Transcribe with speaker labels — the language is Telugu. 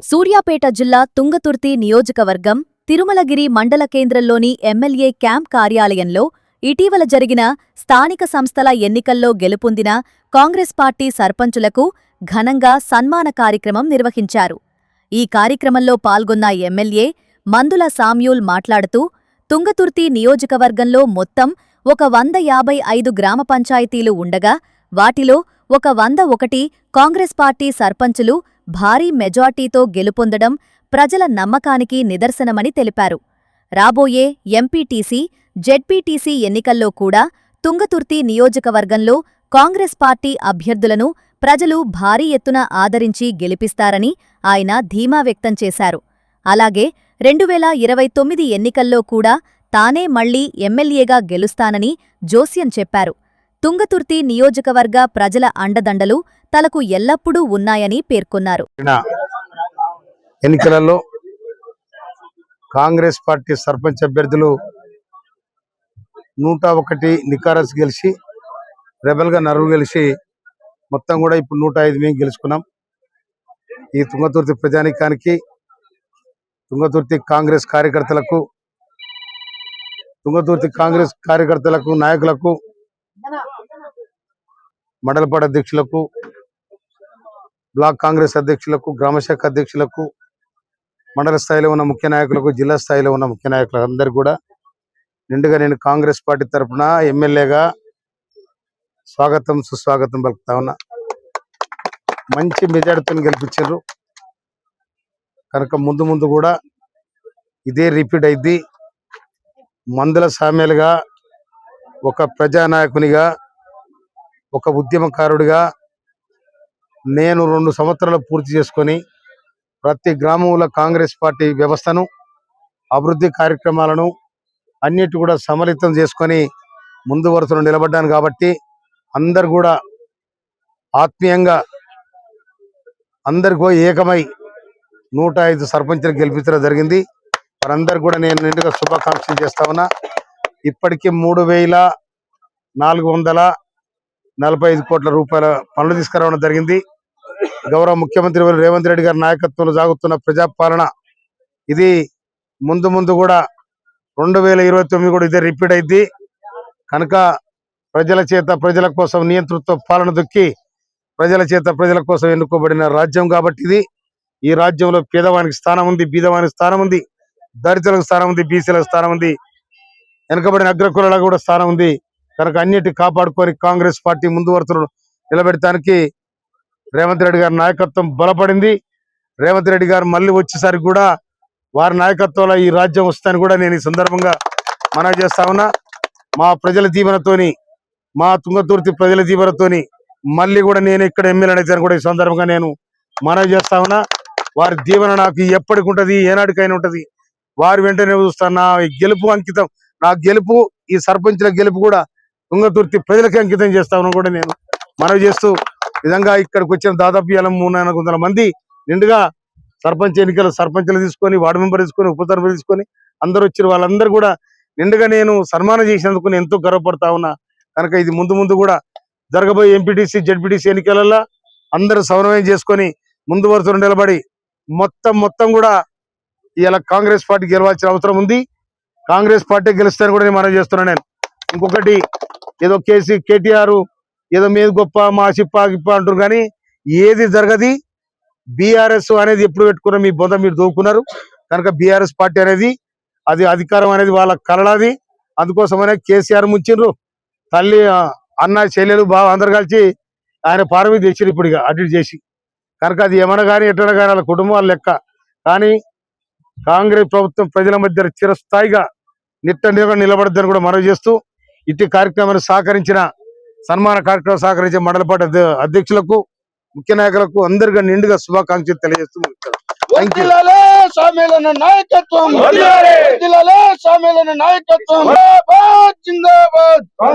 Speaker 1: సూర్యాపేట జిల్లా తుంగతుర్తి నియోజకవర్గం తిరుమలగిరి మండల కేంద్రంలోని ఎమ్మెల్యే క్యాంప్ కార్యాలయంలో ఇటీవల జరిగిన స్థానిక సంస్థల ఎన్నికల్లో గెలుపొందిన కాంగ్రెస్ పార్టీ సర్పంచులకు ఘనంగా సన్మాన కార్యక్రమం నిర్వహించారు. ఈ కార్యక్రమంలో పాల్గొన్న ఎమ్మెల్యే మందుల సామ్యూల్ మాట్లాడుతూ, తుంగతుర్తి నియోజకవర్గంలో మొత్తం 155 గ్రామ పంచాయతీలు ఉండగా వాటిలో 101 కాంగ్రెస్ పార్టీ సర్పంచులు భారీ మెజార్టీతో గెలుపొందడం ప్రజల నమ్మకానికి నిదర్శనమని తెలిపారు. రాబోయే ఎంపీటీసీ, జెడ్పీటీసీ ఎన్నికల్లో కూడా తుంగతుర్తి నియోజకవర్గంలో కాంగ్రెస్ పార్టీ అభ్యర్థులను ప్రజలు భారీ ఎత్తున ఆదరించి గెలిపిస్తారని ఆయన ధీమా వ్యక్తం చేశారు. అలాగే 2029 ఎన్నికల్లో కూడా తానే మళ్లీ ఎమ్మెల్యేగా గెలుస్తానని జోస్యం చెప్పారు. తుంగతుర్తి నియోజకవర్గ ప్రజల అండదండలు తలకు ఎల్లప్పుడూ ఉన్నాయని పేర్కొన్నారు.
Speaker 2: ఎన్నికలలో కాంగ్రెస్ పార్టీ సర్పంచ్ అభ్యర్థులు 101 నికారస్ గెలిచి, రెబల్గా నరువు గెలిచి మొత్తం కూడా ఇప్పుడు 105 మేము గెలుచుకున్నాం. ఈ తుంగతుర్తి ప్రజానికానికి, తుంగతుర్తి కాంగ్రెస్ కార్యకర్తలకు, నాయకులకు, మండలపాడ అధ్యక్షులకు, బ్లాక్ కాంగ్రెస్ అధ్యక్షులకు, గ్రామశాఖ అధ్యక్షులకు, మండల స్థాయిలో ఉన్న ముఖ్య నాయకులకు, జిల్లా స్థాయిలో ఉన్న ముఖ్య నాయకులకు అందరూ కూడా నిండుగా నేను కాంగ్రెస్ పార్టీ తరఫున ఎమ్మెల్యేగా స్వాగతం సుస్వాగతం పలుకుతా ఉన్నా. మంచి మెజార్టీతో గెలిపించారు కనుక ముందు కూడా ఇదే రిపీట్ అయింది. మందుల సామ్యాలుగా, ఒక ప్రజానాయకునిగా, ఒక ఉద్యమకారుడిగా నేను 2 సంవత్సరాలు పూర్తి చేసుకొని ప్రతి గ్రామంలో కాంగ్రెస్ పార్టీ వ్యవస్థను, అభివృద్ధి కార్యక్రమాలను అన్నిటి కూడా సమలితం చేసుకొని ముందు వరుసలో నిలబడ్డాను. కాబట్టి అందరు కూడా ఆత్మీయంగా అందరికీ ఏకమై 105 సర్పంచులు గెలిపించడం జరిగింది. వారందరూ కూడా నేను నిండుగా శుభాకాంక్షలు చేస్తా ఉన్నా. ఇప్పటికీ 3,445 కోట్ల రూపాయల పనులు తీసుకురావడం జరిగింది. గౌరవ ముఖ్యమంత్రి రేవంత్ రెడ్డి గారి నాయకత్వంలో సాగుతున్న ప్రజాపాలన ఇది ముందు కూడా 2029 కూడా ఇదే రిపీట్ అయింది కనుక ప్రజల చేత ప్రజల కోసం నియంతృత్వ పాలన దొక్కి ప్రజల చేత ప్రజల కోసం ఎన్నుకోబడిన రాజ్యం కాబట్టి ఇది. ఈ రాజ్యంలో పేదవానికి స్థానం ఉంది, బీదవానికి స్థానం ఉంది, దళితులకు స్థానం ఉంది, బీసీలకు స్థానం ఉంది, వెనుకబడిన అగ్రకులాలకు కూడా స్థానం ఉంది. కనుక అన్నిటి కాపాడుకొని కాంగ్రెస్ పార్టీ ముందు వరుసలో నిలబెడటానికి రేవంత్ రెడ్డి గారి నాయకత్వం బలపడింది. రేవంత్ రెడ్డి గారు మళ్ళీ వచ్చేసరికి కూడా వారి నాయకత్వంలో ఈ రాజ్యం వస్తుందని కూడా నేను ఈ సందర్భంగా మనవి చేస్తా ఉన్నా. మా ప్రజల దీవెనతోని, మా తుంగతుర్తి ప్రజల దీవెనతోని మళ్ళీ కూడా నేను ఇక్కడ ఎమ్మెల్యే అయితే కూడా ఈ సందర్భంగా నేను మనవి చేస్తా ఉన్నా. వారి దీవెన నాకు ఎప్పటికి ఉంటుంది, ఏనాటికైనా ఉంటుంది. వారి వెంటనే చూస్తాను. నా గెలుపు అంకితం, నా గెలుపు, ఈ సర్పంచుల గెలుపు కూడా తుంగతుర్తి ప్రజలకి అంకితం చేస్తా ఉన్నా కూడా నేను మనవి చేస్తూ, విధంగా ఇక్కడికి వచ్చిన దాదాపు 300 మంది నిండుగా సర్పంచ్ ఎన్నికలు సర్పంచులు తీసుకొని, వార్డు మెంబర్ తీసుకొని, ఉప సర్పంచ్ తీసుకొని అందరూ వచ్చారు. వాళ్ళందరూ కూడా నిండుగా నేను సన్మానం చేసినందుకు నేను ఎంతో గర్వపడతా ఉన్నా. కనుక ఇది ముందు కూడా జరగబోయే ఎంపీటీసీ, జెడ్పీటీసీ ఎన్నికలలో అందరూ సమన్వయం చేసుకొని ముందు వరుసలో నిలబడి మొత్తం కూడా ఇలా కాంగ్రెస్ పార్టీ గెలవాల్సిన అవసరం ఉంది. కాంగ్రెస్ పార్టీ గెలుస్తారని కూడా నేను మనవి చేస్తున్నాను. నేను ఇంకొకటి, ఏదో కేటీఆర్ ఏదో మీద గొప్ప, మా చిప్ప గిప్ప అంటారు, కానీ ఏది జరగది. బీఆర్ఎస్ అనేది ఎప్పుడు పెట్టుకున్నా మీ బొంద మీరు దూకున్నారు కనుక బీఆర్ఎస్ పార్టీ అనేది అది అధికారం అనేది వాళ్ళ కలలాది. అందుకోసమనే కేసీఆర్ ముంచిండ్రు, తల్లి అన్న చెల్లెలు బావ అందరు కలిసి ఆయన పారమీ తెచ్చారు ఇప్పుడు ఇక అటు చేసి. కనుక అది ఏమన్నా కానీ ఎట్లా కానీ వాళ్ళ కుటుంబం వాళ్ళ లెక్క. కానీ కాంగ్రెస్ ప్రభుత్వం ప్రజల మధ్య చిరస్థాయిగా నిలబడద్దని కూడా మనవి చేస్తూ, ఇటు కార్యక్రమాన్ని సన్మాన కార్యక్రమం సహకరించే మండలపాటి అధ్యక్షులకు, ముఖ్య నాయకులకు అందరికీ నిండుగా శుభాకాంక్షలు తెలియజేస్తూ నాయకత్వం